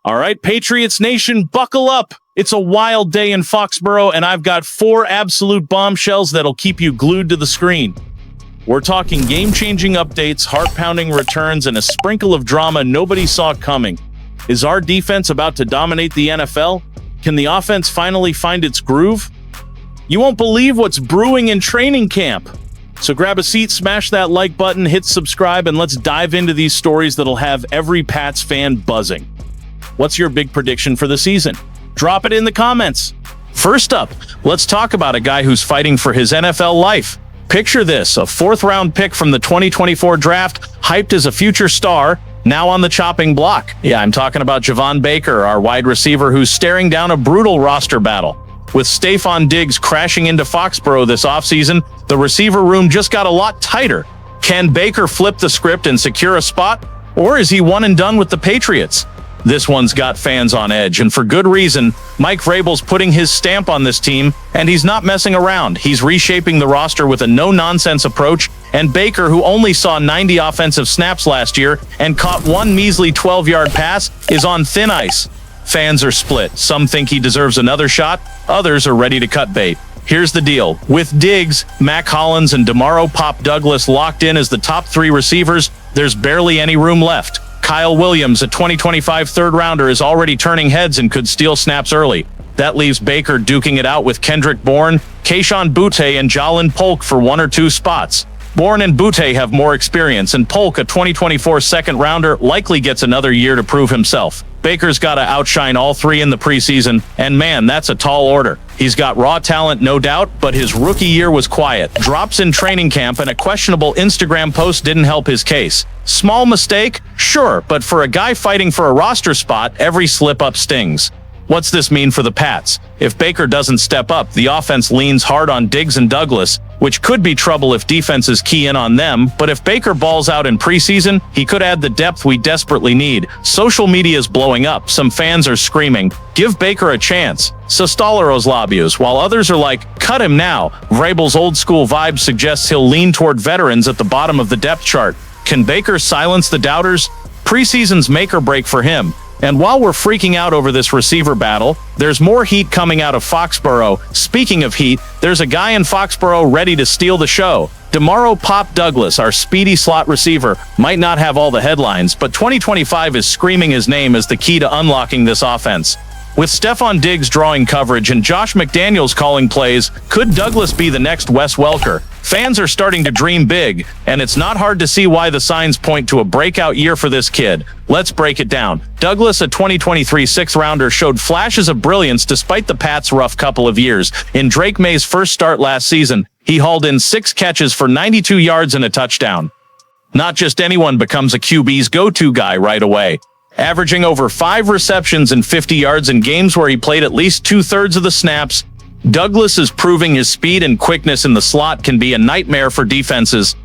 All right, Patriots Nation, buckle up. It's a wild day in Foxborough, and I've got 4 absolute bombshells that'll keep you glued to the screen. We're talking game-changing updates, heart-pounding returns, and a sprinkle of drama nobody saw coming. Is our defense about to dominate the NFL? Can the offense finally find its groove? You won't believe what's brewing in training camp. So grab a seat, smash that like button, hit subscribe, and let's dive into these stories that'll have every Pats fan buzzing. What's your big prediction for the season? Drop it in the comments. First up, let's talk about a guy who's fighting for his NFL life. Picture this, a 4th-round pick from the 2024 draft, hyped as a future star, now on the chopping block. Yeah, I'm talking about Javon Baker, our wide receiver who's staring down a brutal roster battle. With Stefon Diggs crashing into Foxborough this offseason, the receiver room just got a lot tighter. Can Baker flip the script and secure a spot? Or is he one and done with the Patriots? This one's got fans on edge, and for good reason. Mike Vrabel's putting his stamp on this team, and he's not messing around. He's reshaping the roster with a no-nonsense approach, and Baker, who only saw 90 offensive snaps last year and caught one measly 12-yard pass, is on thin ice. Fans are split. Some think he deserves another shot. Others are ready to cut bait. Here's the deal. With Diggs, Mac Hollins, and Demaro Pop Douglas locked in as the top 3 receivers, there's barely any room left. Terrell Williams, a 2025 third-rounder, is already turning heads and could steal snaps early. That leaves Baker duking it out with Kendrick Bourne, Kayshon Boutte, and Jalen Polk for 1 or 2 spots. Bourne and Boutte have more experience, and Polk, a 2024 second-rounder, likely gets another year to prove himself. Baker's got to outshine all 3 in the preseason, and man, that's a tall order. He's got raw talent, no doubt, but his rookie year was quiet. Drops in training camp and a questionable Instagram post didn't help his case. Small mistake? Sure, but for a guy fighting for a roster spot, every slip-up stings. What's this mean for the Pats? If Baker doesn't step up, the offense leans hard on Diggs and Douglas, which could be trouble if defenses key in on them, but if Baker balls out in preseason, he could add the depth we desperately need. Social media is blowing up. Some fans are screaming, "Give Baker a chance. Sostala los labios," while others are like, "Cut him now." Vrabel's old-school vibe suggests he'll lean toward veterans at the bottom of the depth chart. Can Baker silence the doubters? Preseason's make or break for him. And while we're freaking out over this receiver battle, there's more heat coming out of Foxborough. Speaking of heat, there's a guy in Foxborough ready to steal the show. Demaro Pop Douglas, our speedy slot receiver, might not have all the headlines, but 2025 is screaming his name as the key to unlocking this offense. With Stefon Diggs drawing coverage and Josh McDaniels calling plays, could Douglas be the next Wes Welker? Fans are starting to dream big, and it's not hard to see why the signs point to a breakout year for this kid. Let's break it down. Douglas, a 2023 6th-rounder, showed flashes of brilliance despite the Pats' rough couple of years. In Drake May's first start last season, he hauled in 6 catches for 92 yards and a touchdown. Not just anyone becomes a QB's go-to guy right away. Averaging over 5 receptions and 50 yards in games where he played at least 2/3 of the snaps, Douglas is proving his speed and quickness in the slot can be a nightmare for defenses.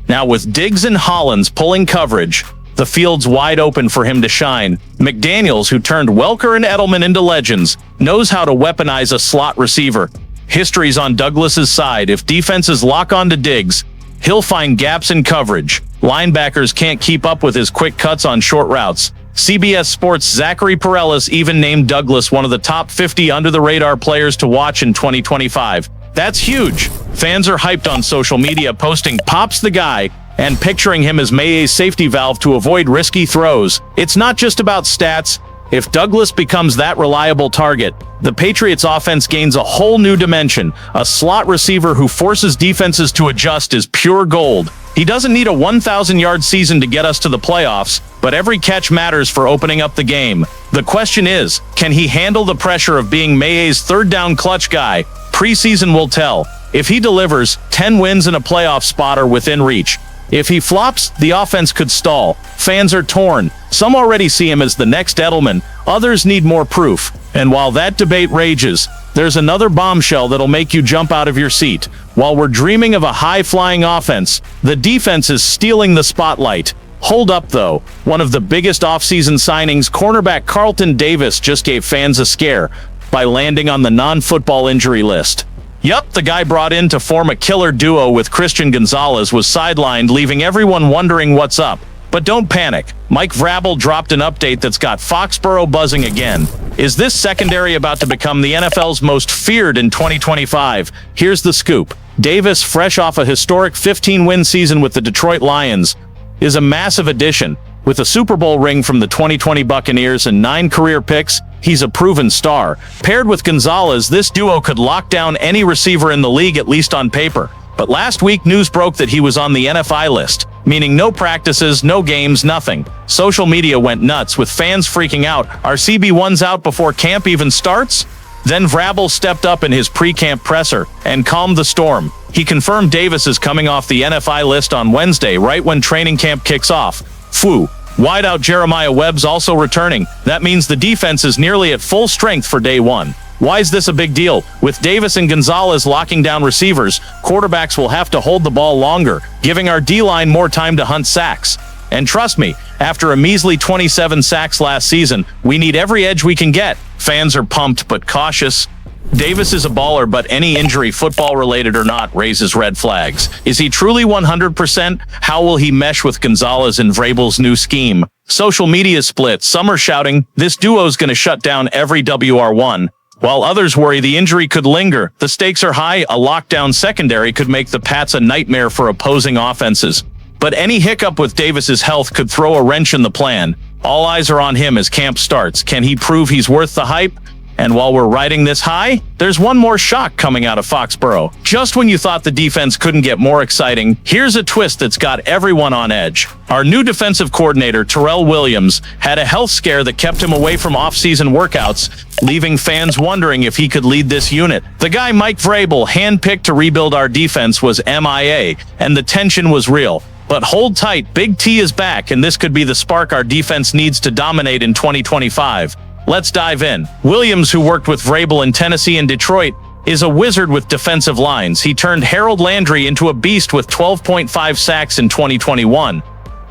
Now with Diggs and Hollins pulling coverage, the field's wide open for him to shine. McDaniels, who turned Welker and Edelman into legends, knows how to weaponize a slot receiver. History's on Douglas's side. If defenses lock onto Diggs, he'll find gaps in coverage. Linebackers can't keep up with his quick cuts on short routes. CBS Sports' Zachary Perellis even named Douglas one of the top 50 under-the-radar players to watch in 2025. That's huge. Fans are hyped on social media, posting "Pop's the guy" and picturing him as May's safety valve to avoid risky throws. It's not just about stats. If Douglas becomes that reliable target, the Patriots' offense gains a whole new dimension. A slot receiver who forces defenses to adjust is pure gold. He doesn't need a 1,000-yard season to get us to the playoffs, but every catch matters for opening up the game. The question is, can he handle the pressure of being May's third-down clutch guy? Preseason will tell. If he delivers, 10 wins and a playoff spot are within reach. If he flops, the offense could stall. Fans are torn. Some already see him as the next Edelman. Others need more proof. And while that debate rages, there's another bombshell that'll make you jump out of your seat. While we're dreaming of a high-flying offense, the defense is stealing the spotlight. Hold up, though. One of the biggest offseason signings, cornerback Carlton Davis, just gave fans a scare by landing on the non-football injury list. Yup, the guy brought in to form a killer duo with Christian Gonzalez was sidelined, leaving everyone wondering what's up. But don't panic. Mike Vrabel dropped an update that's got Foxborough buzzing again. Is this secondary about to become the NFL's most feared in 2025? Here's the scoop. Davis, fresh off a historic 15-win season with the Detroit Lions, is a massive addition. With a Super Bowl ring from the 2020 Buccaneers and 9 career picks, he's a proven star. Paired with Gonzalez, this duo could lock down any receiver in the league, at least on paper. But last week, news broke that he was on the NFI list, meaning no practices, no games, nothing. Social media went nuts, with fans freaking out. Are CB1s out before camp even starts? Then Vrabel stepped up in his pre-camp presser and calmed the storm. He confirmed Davis is coming off the NFI list on Wednesday, right when training camp kicks off. Phew. Wideout Jeremiah Webb's also returning. That means the defense is nearly at full strength for day one. Why is this a big deal? With Davis and Gonzalez locking down receivers, quarterbacks will have to hold the ball longer, giving our D-line more time to hunt sacks. And trust me, after a measly 27 sacks last season, we need every edge we can get. Fans are pumped but cautious. Davis is a baller, but any injury, football-related or not, raises red flags. Is he truly 100%? How will he mesh with Gonzalez and Vrabel's new scheme? Social media split. Some are shouting, this duo's gonna shut down every WR1, while others worry the injury could linger. The stakes are high. A lockdown secondary could make the Pats a nightmare for opposing offenses. But any hiccup with Davis's health could throw a wrench in the plan. All eyes are on him as camp starts. Can he prove he's worth the hype? And while we're riding this high, there's one more shock coming out of Foxborough. Just when you thought the defense couldn't get more exciting, here's a twist that's got everyone on edge. Our new defensive coordinator, Terrell Williams, had a health scare that kept him away from off-season workouts, leaving fans wondering if he could lead this unit. The guy Mike Vrabel handpicked to rebuild our defense was MIA, and the tension was real. But hold tight, Big T is back, and this could be the spark our defense needs to dominate in 2025. Let's dive in. Williams, who worked with Vrabel in Tennessee and Detroit, is a wizard with defensive lines. He turned Harold Landry into a beast with 12.5 sacks in 2021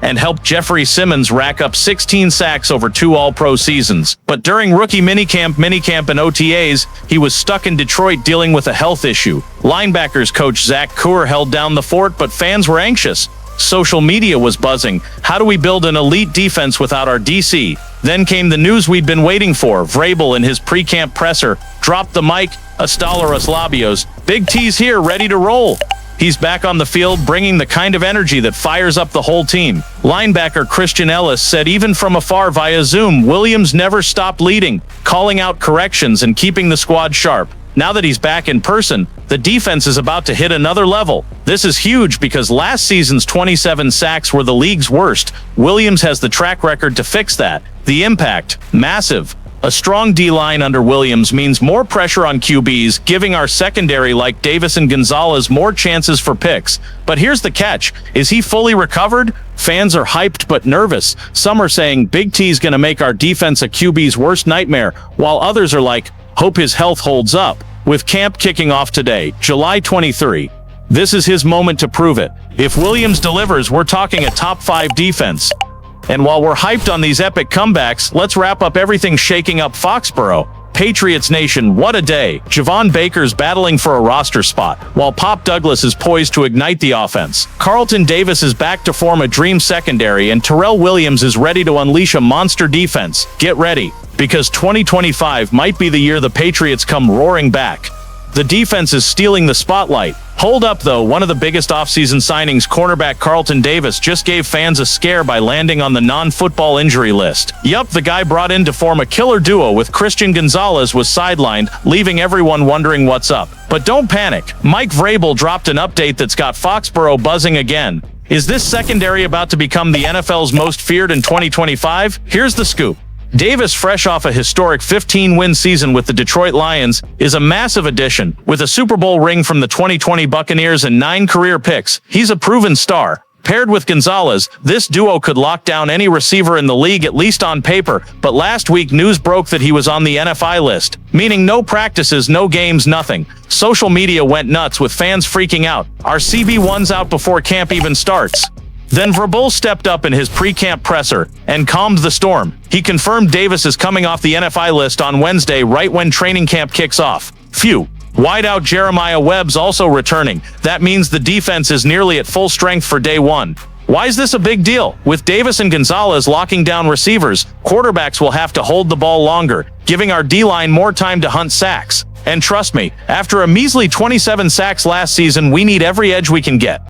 and helped Jeffrey Simmons rack up 16 sacks over 2 All-Pro seasons. But during rookie minicamp, and OTAs, he was stuck in Detroit dealing with a health issue. Linebackers coach Zach Kuhr held down the fort, but fans were anxious. Social media was buzzing. How do we build an elite defense without our DC? Then came the news we'd been waiting for. Vrabel, in his pre-camp presser, dropped the mic. Astalaros Labios. Big T's here, ready to roll. He's back on the field, bringing the kind of energy that fires up the whole team. Linebacker Christian Ellis said even from afar via Zoom, Williams never stopped leading, calling out corrections and keeping the squad sharp. Now that he's back in person, the defense is about to hit another level. This is huge because last season's 27 sacks were the league's worst. Williams has the track record to fix that. The impact, massive. A strong D-line under Williams means more pressure on QBs, giving our secondary like Davis and Gonzalez more chances for picks. But here's the catch. Is he fully recovered? Fans are hyped but nervous. Some are saying Big T's gonna make our defense a QB's worst nightmare, while others are like, hope his health holds up. With camp kicking off today, July 23, this is his moment to prove it. If Williams delivers, we're talking a top 5 defense. And while we're hyped on these epic comebacks, let's wrap up everything shaking up Foxborough. Patriots Nation, what a day. Javon Baker's battling for a roster spot, while Pop Douglas is poised to ignite the offense. Carlton Davis is back to form a dream secondary, and Terrell Williams is ready to unleash a monster defense. Get ready, because 2025 might be the year the Patriots come roaring back. The defense is stealing the spotlight. Hold up, though. One of the biggest offseason signings, cornerback Carlton Davis, just gave fans a scare by landing on the non-football injury list. Yup, the guy brought in to form a killer duo with Christian Gonzalez was sidelined, leaving everyone wondering what's up. But don't panic. Mike Vrabel dropped an update that's got Foxborough buzzing again. Is this secondary about to become the NFL's most feared in 2025? Here's the scoop. Davis, fresh off a historic 15-win season with the Detroit Lions, is a massive addition. With a Super Bowl ring from the 2020 Buccaneers and 9 career picks, he's a proven star. Paired with Gonzalez, this duo could lock down any receiver in the league, at least on paper. But last week, news broke that he was on the NFI list, meaning no practices, no games, nothing. Social media went nuts, with fans freaking out. Are CB1s out before camp even starts? Then Vrabel stepped up in his pre-camp presser and calmed the storm. He confirmed Davis is coming off the NFI list on Wednesday, right when training camp kicks off. Phew. Wideout Jeremiah Webb's also returning. That means the defense is nearly at full strength for day one. Why is this a big deal? With Davis and Gonzalez locking down receivers, quarterbacks will have to hold the ball longer, giving our D-line more time to hunt sacks. And trust me, after a measly 27 sacks last season, we need every edge we can get.